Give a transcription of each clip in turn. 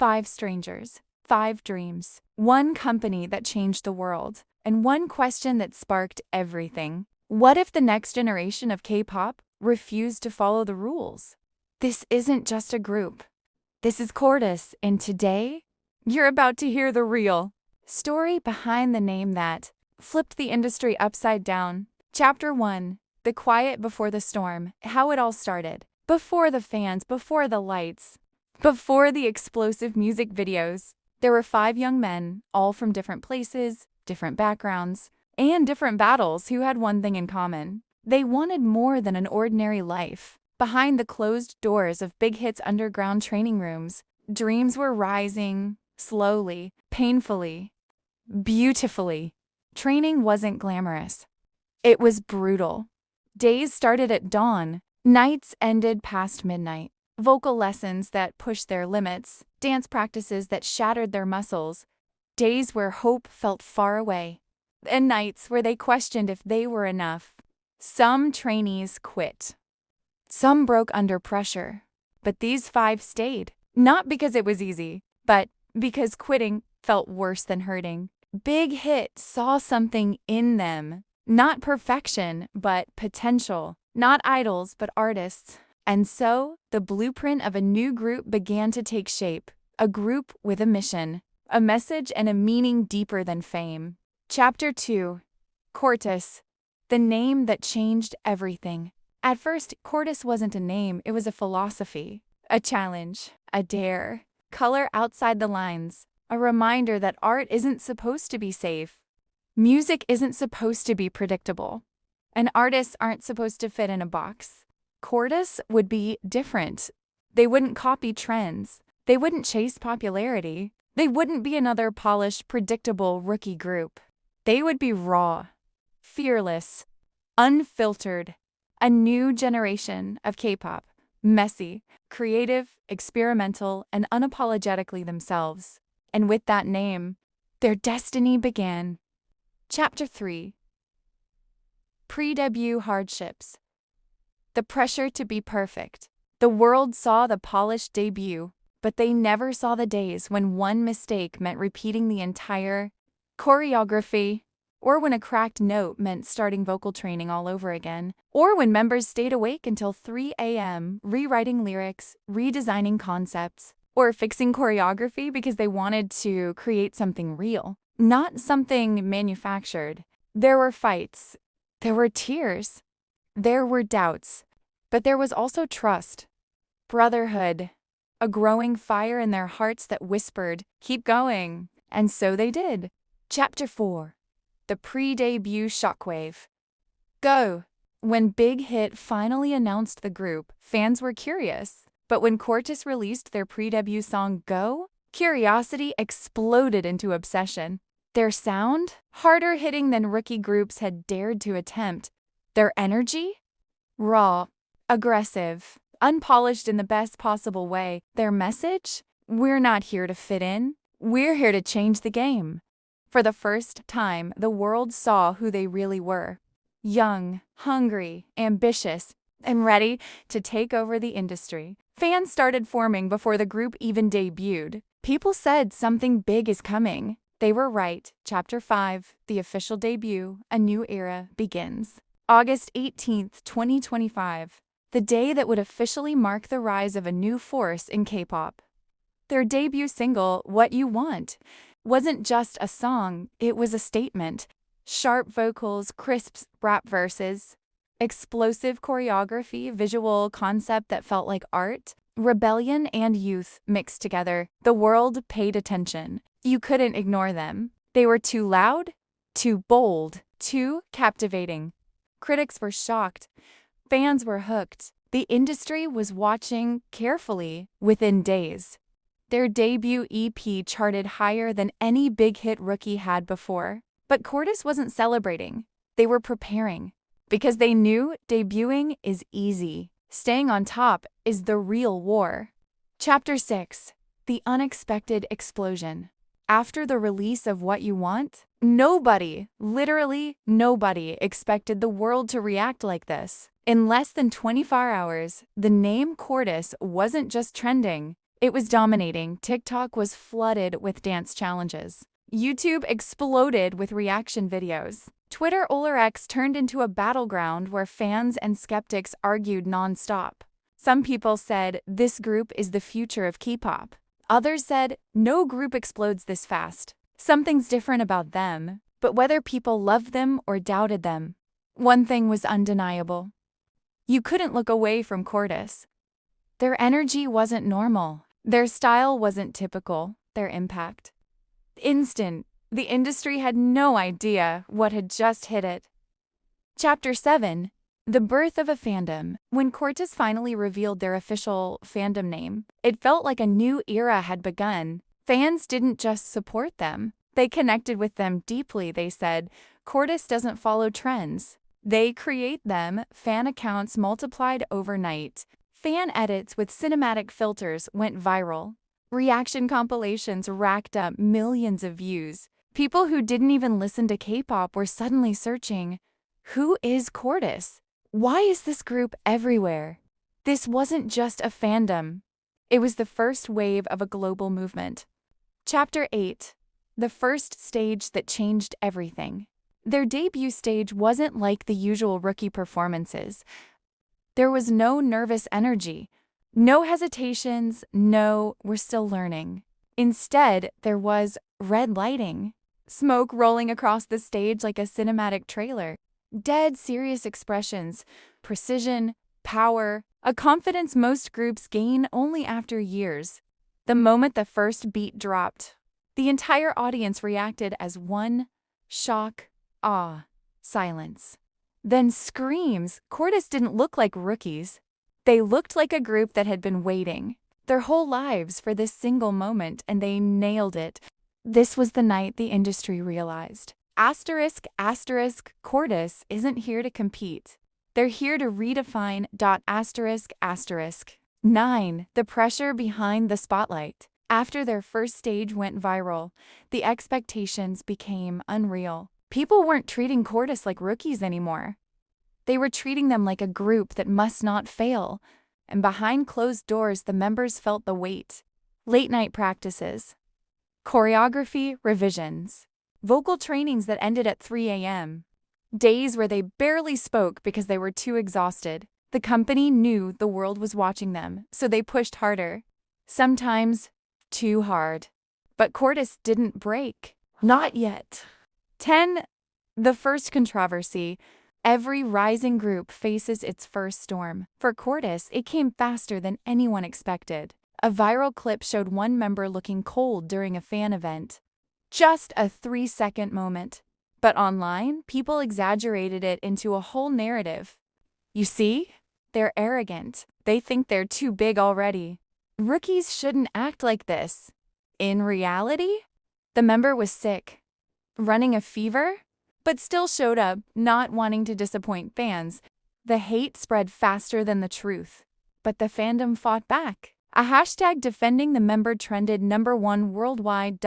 5 strangers, 5 dreams, 1 company that changed the world, and 1 question that sparked everything. What if the next generation of K-pop refused to follow the rules? This isn't just a group. This is CORTIS, and today, you're about to hear the real story behind the name that flipped the industry upside down. Chapter 1. The quiet before the storm. How it all started. Before the fans, before the lights, before the explosive music videos, there were 5 young men, all from different places, different backgrounds, and different battles who had one thing in common. They wanted more than an ordinary life. Behind the closed doors of Big Hit's underground training rooms, dreams were rising, slowly, painfully, beautifully. Training wasn't glamorous. It was brutal. Days started at dawn. Nights ended past midnight. Vocal lessons that pushed their limits, dance practices that shattered their muscles, days where hope felt far away, and nights where they questioned if they were enough. Some trainees quit. Some broke under pressure. But these 5 stayed, not because it was easy, but because quitting felt worse than hurting. Big Hit saw something in them. Not perfection, but potential. Not idols, but artists. And so, the blueprint of a new group began to take shape. A group with a mission, a message, and a meaning deeper than fame. Chapter 2. CORTIS. The name that changed everything. At first, CORTIS wasn't a name, it was a philosophy. A challenge. A dare. Color outside the lines. A reminder that art isn't supposed to be safe. Music isn't supposed to be predictable. And artists aren't supposed to fit in a box. CORTIS would be different. They wouldn't copy trends. They wouldn't chase popularity. They wouldn't be another polished, predictable rookie group. They would be raw, fearless, unfiltered. A new generation of K-pop. Messy, creative, experimental, and unapologetically themselves. And with that name, their destiny began. Chapter 3. Pre-debut hardships. The pressure to be perfect. The world saw the polished debut, but they never saw the days when one mistake meant repeating the entire choreography, or when a cracked note meant starting vocal training all over again, or when members stayed awake until 3 a.m. rewriting lyrics, redesigning concepts, or fixing choreography because they wanted to create something real, not something manufactured. There were fights. There were tears. There were doubts. But there was also trust, brotherhood, a growing fire in their hearts that whispered, "Keep going." And so they did. Chapter 4. The pre-debut shockwave. Go! When Big Hit finally announced the group, fans were curious. But when CORTIS released their pre-debut song Go, curiosity exploded into obsession. Their sound? Harder hitting than rookie groups had dared to attempt. Their energy? Raw, aggressive, unpolished in the best possible way. Their message? We're not here to fit in. We're here to change the game. For the first time, the world saw who they really were. Young, hungry, ambitious, and ready to take over the industry. Fans started forming before the group even debuted. People said something big is coming. They were right. Chapter 5, the official debut, a new era begins. August 18th, 2025, the day that would officially mark the rise of a new force in K-pop. Their debut single, What You Want, wasn't just a song, it was a statement. Sharp vocals, crisp rap verses, explosive choreography, visual concept that felt like art, rebellion and youth mixed together. The world paid attention. You couldn't ignore them. They were too loud, too bold, too captivating. Critics were shocked. Fans were hooked. The industry was watching carefully. Within days, their debut EP charted higher than any Big Hit rookie had before. But CORTIS wasn't celebrating. They were preparing. Because they knew debuting is easy. Staying on top is the real war. Chapter 6. The unexpected explosion. After the release of What You Want, nobody, literally nobody, expected the world to react like this. In less than 24 hours, the name CORTIS wasn't just trending, It was dominating. TikTok was flooded with dance challenges. YouTube exploded with reaction videos. Twitter or X turned into a battleground where fans and skeptics argued nonstop. Some people said, this group is the future of Kpop. Others said, no group explodes this fast. Something's different about them. But whether people loved them or doubted them, one thing was undeniable. You couldn't look away from CORTIS. Their energy wasn't normal. Their style wasn't typical. Their impact. Instant. The industry had no idea what had just hit it. Chapter 7. The birth of a fandom. When CORTIS finally revealed their official fandom name, it felt like a new era had begun. Fans didn't just support them. They connected with them deeply, they said. CORTIS doesn't follow trends. They create them. Fan accounts multiplied overnight. Fan edits with cinematic filters went viral. Reaction compilations racked up millions of views. People who didn't even listen to K-pop were suddenly searching, who is CORTIS? Why is this group everywhere? This wasn't just a fandom. It was the first wave of a global movement. Chapter 8. The first stage that changed everything. Their debut stage wasn't like the usual rookie performances. There was no nervous energy, no hesitations, no, we're still learning. Instead, there was red lighting, smoke rolling across the stage like a cinematic trailer, dead serious expressions, precision, power, a confidence most groups gain only after years. The moment the first beat dropped, the entire audience reacted as one: shock, awe, silence. Then screams. CORTIS didn't look like rookies. They looked like a group that had been waiting their whole lives for this single moment, and they nailed it. This was the night the industry realized. CORTIS isn't here to compete. They're here to redefine. 9. The pressure behind the spotlight. After their first stage went viral, the expectations became unreal. People weren't treating CORTIS like rookies anymore. They were treating them like a group that must not fail. And behind closed doors, the members felt the weight. Late-night practices. Choreography revisions. Vocal trainings that ended at 3 a.m. Days where they barely spoke because they were too exhausted. The company knew the world was watching them, so they pushed harder. Sometimes too hard. But CORTIS didn't break. Not yet. 10. The first controversy. Every rising group faces its first storm. For CORTIS, it came faster than anyone expected. A viral clip showed one member looking cold during a fan event. Just a 3-second moment. But online, people exaggerated it into a whole narrative. You see? They're arrogant. They think they're too big already. Rookies shouldn't act like this. In reality, the member was sick, running a fever, but still showed up, not wanting to disappoint fans. The hate spread faster than the truth. But the fandom fought back. A hashtag defending the member trended #1 worldwide.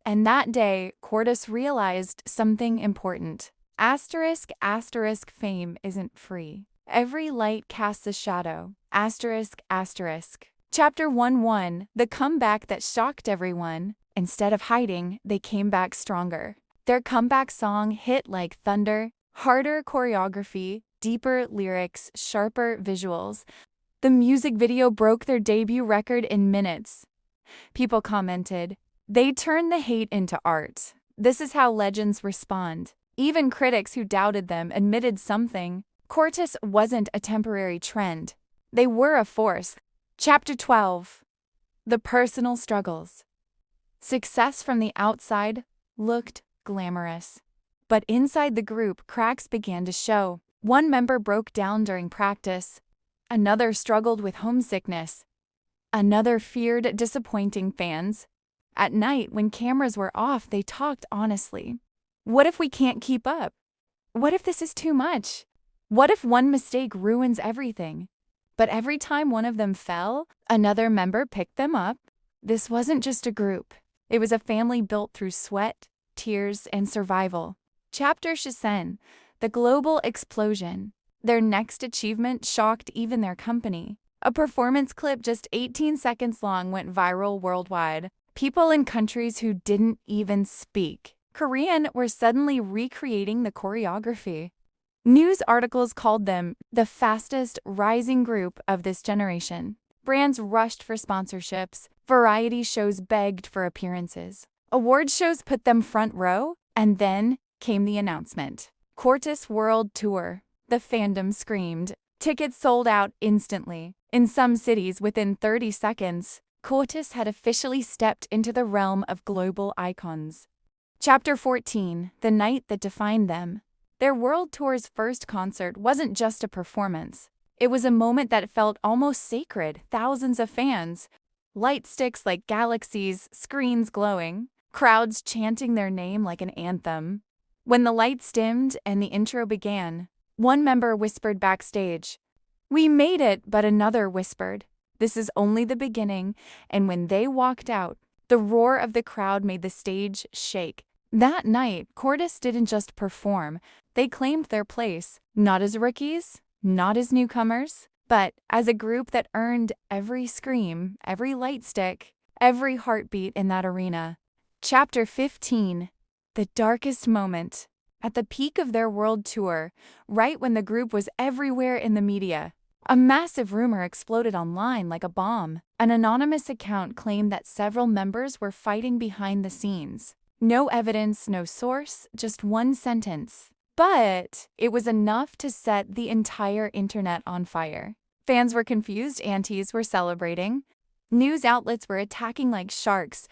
And that day, CORTIS realized something important. Fame isn't free. Every light casts a shadow. Chapter 1:1. The comeback that shocked everyone. Instead of hiding, they came back stronger. Their comeback song hit like thunder. Harder choreography, deeper lyrics, sharper visuals. The music video broke their debut record in minutes. People commented, they turned the hate into art. This is how legends respond. Even critics who doubted them admitted something. CORTIS wasn't a temporary trend. They were a force. Chapter 12. The personal struggles. Success from the outside looked glamorous. But inside the group, cracks began to show. One member broke down during practice. Another struggled with homesickness. Another feared disappointing fans. At night, when cameras were off, they talked honestly. What if we can't keep up? What if this is too much? What if one mistake ruins everything? But every time one of them fell, another member picked them up. This wasn't just a group. It was a family built through sweat, tears, and survival. Chapter 6. The global explosion. Their next achievement shocked even their company. A performance clip just 18 seconds long went viral worldwide. People in countries who didn't even speak Korean were suddenly recreating the choreography. News articles called them the fastest rising group of this generation. Brands rushed for sponsorships, variety shows begged for appearances. Award shows put them front row, and then came the announcement. CORTIS World Tour. The fandom screamed. Tickets sold out instantly. In some cities, within 30 seconds, CORTIS had officially stepped into the realm of global icons. Chapter 14. The Night That Defined Them. Their world tour's first concert wasn't just a performance. It was a moment that felt almost sacred. Thousands of fans, light sticks like galaxies, screens glowing, crowds chanting their name like an anthem. When the lights dimmed and the intro began, one member whispered backstage, "We made it," but another whispered, "This is only the beginning," and when they walked out, the roar of the crowd made the stage shake. That night, CORTIS didn't just perform, they claimed their place, not as rookies, not as newcomers, but as a group that earned every scream, every light stick, every heartbeat in that arena. Chapter 15. The darkest moment. At the peak of their world tour, right when the group was everywhere in the media, a massive rumor exploded online like a bomb. An anonymous account claimed that several members were fighting behind the scenes. No evidence, no source, just one sentence. But it was enough to set the entire internet on fire. Fans were confused, aunties were celebrating, news outlets were attacking like sharks.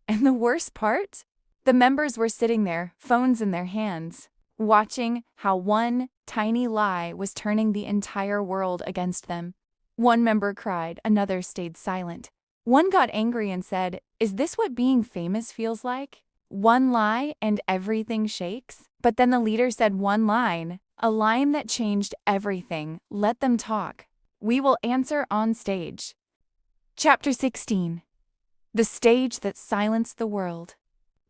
And the worst part? The members were sitting there, phones in their hands, watching how one tiny lie was turning the entire world against them. One member cried, another stayed silent. One got angry and said, "Is this what being famous feels like? One lie and everything shakes?" But then the leader said one line, a line that changed everything. Let them talk. We will answer on stage. Chapter 16. The stage that silenced the world.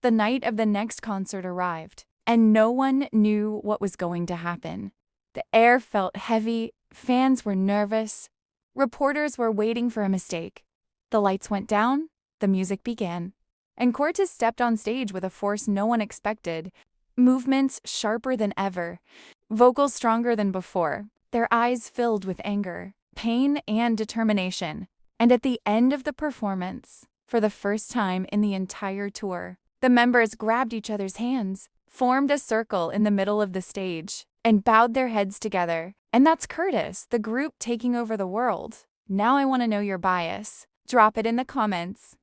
The night of the next concert arrived, and no one knew what was going to happen. The air felt heavy, fans were nervous, reporters were waiting for a mistake. The lights went down, the music began, and CORTIS stepped on stage with a force no one expected. Movements sharper than ever, vocals stronger than before, their eyes filled with anger, pain, and determination. And at the end of the performance, for the first time in the entire tour, the members grabbed each other's hands, formed a circle in the middle of the stage, and bowed their heads together. And that's CORTIS, the group taking over the world. Now I want to know your bias. Drop it in the comments.